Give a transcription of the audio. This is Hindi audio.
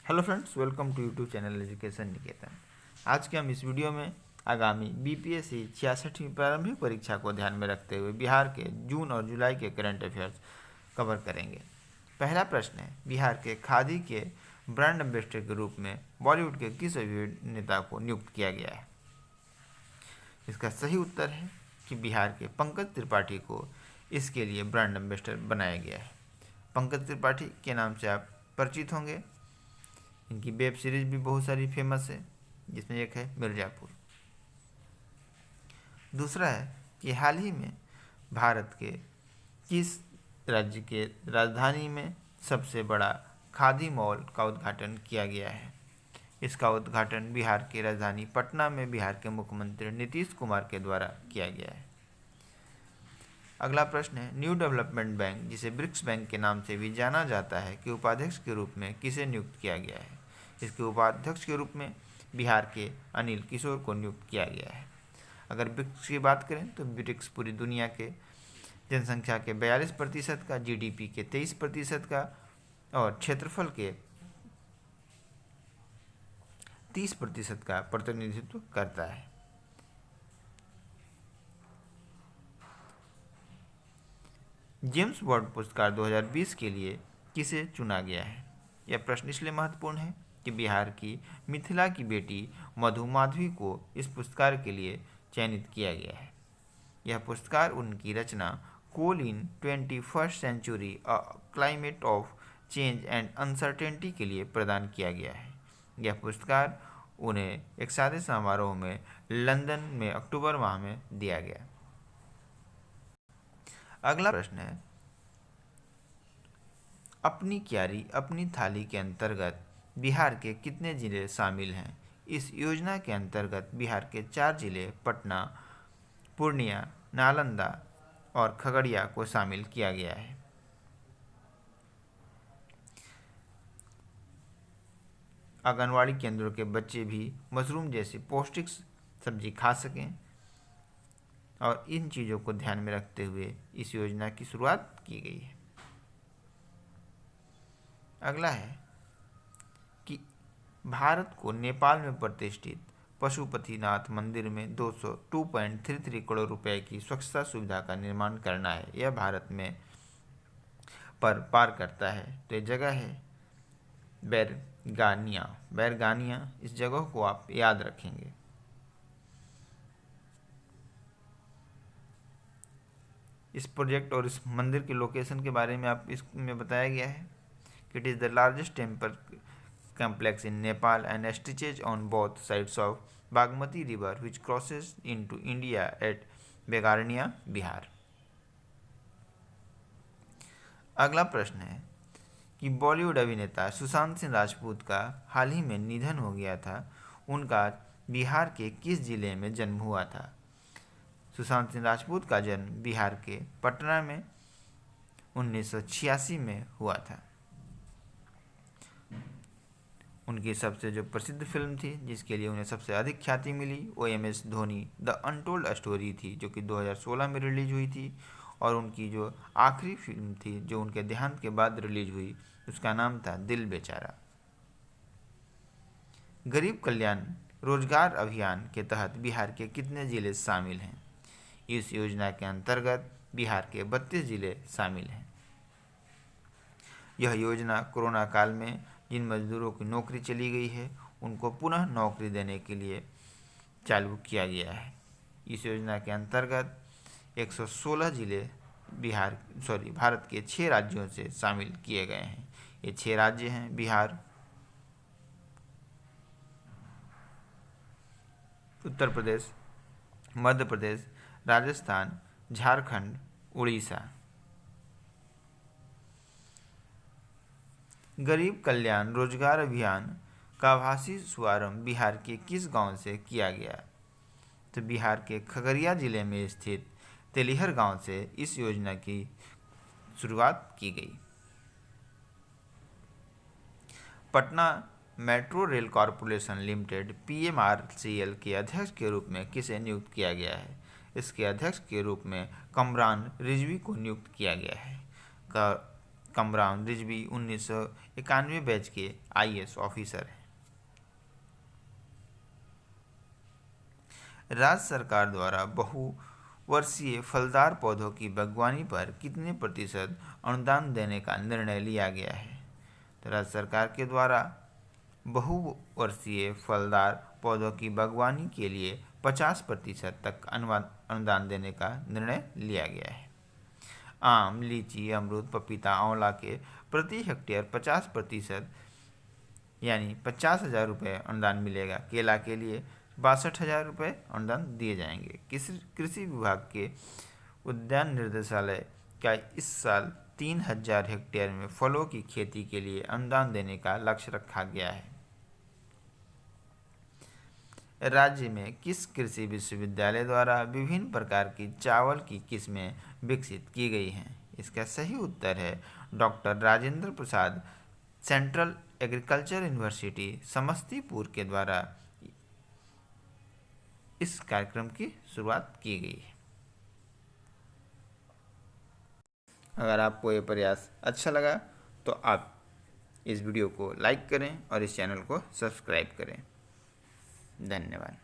Hello friends, welcome to YouTube channel Education Niketan. आज के हम इस वीडियो में आगामी बीपीएससी 66वीं प्रारंभिक परीक्षा को ध्यान में रखते हुए बिहार के जून और जुलाई के करंट अफेयर्स कवर करेंगे। पहला प्रश्न है, बिहार के खादी के ब्रांड एम्बेसडर के रूप में बॉलीवुड के किस अभिनेता को नियुक्त किया गया है? इसका सही उत्तर है कि बिहार के पंकज त्रिपाठी को इसके लिए ब्रांड एम्बेसडर बनाया गया है। पंकज त्रिपाठी के नाम से आप परिचित होंगे। इनकी वेब सीरीज भी बहुत सारी फेमस है, जिसमें एक है मिर्ज़ापुर। दूसरा है कि हाल ही में भारत के किस राज्य के राजधानी में सबसे बड़ा खादी मॉल का उद्घाटन किया गया है? इसका उद्घाटन बिहार की राजधानी पटना में बिहार के मुख्यमंत्री नीतीश कुमार के द्वारा किया गया है। अगला प्रश्न है, न्यू डेवलपमेंट बैंक, जिसे ब्रिक्स बैंक के नाम से भी जाना जाता है, के उपाध्यक्ष के रूप में किसे नियुक्त किया गया है? इसके उपाध्यक्ष के रूप में बिहार के अनिल किशोर को नियुक्त किया गया है। अगर ब्रिक्स की बात करें तो ब्रिक्स पूरी दुनिया के जनसंख्या के 42% का, जीडीपी के 23% का और क्षेत्रफल के 30% का प्रतिनिधित्व करता है। जेम्स बॉन्ड पुरस्कार 2020 के लिए किसे चुना गया है? यह प्रश्न इसलिए महत्वपूर्ण है कि बिहार की मिथिला की बेटी मधु माधवी को इस पुरस्कार के लिए चयनित किया गया है। यह पुरस्कार उनकी रचना call in 21st century a climate of change and uncertainty के लिए प्रदान किया गया है। यह पुरस्कार उन्हें एक सादे समारोह में लंदन में अक्टूबर माह में दिया गया। अगला प्रश्न है, अपनी क्यारी अपनी थाली के अंतर्गत बिहार के कितने जिले शामिल हैं? इस योजना के अंतर्गत बिहार के 4 जिले पटना, पूर्णिया, नालंदा और खगड़िया को शामिल किया गया है। आंगनवाड़ी केंद्रों के बच्चे भी मशरूम जैसी पौष्टिक सब्जी खा सकें और इन चीज़ों को ध्यान में रखते हुए इस योजना की शुरुआत की गई है। अगला है कि भारत को नेपाल में प्रतिष्ठित पशुपतिनाथ मंदिर में 202.33 करोड़ रुपए की स्वच्छता सुविधा का निर्माण करना है। यह भारत में पार करता है, तो ये जगह है बैरगानिया। बैरगानिया, इस जगह को आप याद रखेंगे। इस प्रोजेक्ट और इस मंदिर के लोकेशन के बारे में आप इसमें बताया गया है कि it is the largest temple complex in Nepal and stretches on both sides of Bagmati River, which crosses into India at Begarnia, Bihar. अगला प्रश्न है कि बॉलीवुड अभिनेता सुशांत सिंह राजपूत का हाल ही में निधन हो गया था। उनका बिहार के किस जिले में जन्म हुआ था? सुशांत सिंह राजपूत का जन्म बिहार के पटना में 1986 में हुआ था। उनकी सबसे जो प्रसिद्ध फिल्म थी, जिसके लिए उन्हें सबसे अधिक ख्याति मिली, वो MS Dhoni the untold story थी, जो कि 2016 में रिलीज हुई थी। और उनकी जो आखिरी फिल्म थी, जो उनके देहांत के बाद रिलीज हुई, उसका नाम था दिल बेचारा। गरीब कल्याण रोजगार अभियान के तहत बिहार के कितने जिले शामिल हैं? इस योजना के अंतर्गत बिहार के 32 जिले शामिल हैं। यह योजना कोरोना काल में जिन मजदूरों की नौकरी चली गई है, उनको पुनः नौकरी देने के लिए चालू किया गया है। इस योजना के अंतर्गत 116 जिले भारत के 6 राज्यों से शामिल किए गए हैं। ये 6 राज्य हैं बिहार, उत्तर प्रदेश, मध्य प्रदेश, राजस्थान, झारखंड, उड़ीसा। गरीब कल्याण रोजगार अभियान का आभासी शुभारंभ बिहार के किस गांव से किया गया? तो बिहार के खगड़िया जिले में स्थित तेलिहर गांव से इस योजना की शुरुआत की गई। Patna metro rail corporation limited PMRCL के अध्यक्ष के रूप में किसे नियुक्त किया गया है? इसके अध्यक्ष के रूप में कमरान रिजवी को नियुक्त किया गया है। कमरान रिजवी 1991 बैच के IAS ऑफिसर हैं। राज्य सरकार द्वारा बहुवर्षीय फलदार पौधों की बागवानी पर कितने प्रतिशत अनुदान देने का निर्णय लिया गया है? तो राज्य सरकार के द्वारा बहुवर्षीय फलदार पौधों की बागवानी के लिए 50% तक अनुदान देने का निर्णय लिया गया है। आम, लीची, अमरूद, पपीता, आंवला के प्रति हेक्टेयर 50% यानी 50,000 रुपये अनुदान मिलेगा। केला के लिए 62,000 रुपये अनुदान दिए जाएंगे। कृषि विभाग के उद्यान निदेशालय का इस साल 3,000 हेक्टेयर में फलों की खेती के लिए अनुदान देने का लक्ष्य रखा गया है। राज्य में किस कृषि विश्वविद्यालय द्वारा विभिन्न प्रकार की चावल की किस्में विकसित की गई हैं? इसका सही उत्तर है doctor Rajendra Prasad central agriculture university Samastipur के द्वारा इस कार्यक्रम की शुरुआत की गई है। अगर आपको ये प्रयास अच्छा लगा तो आप इस वीडियो को लाइक करें और इस चैनल को सब्सक्राइब करें। धन्यवाद।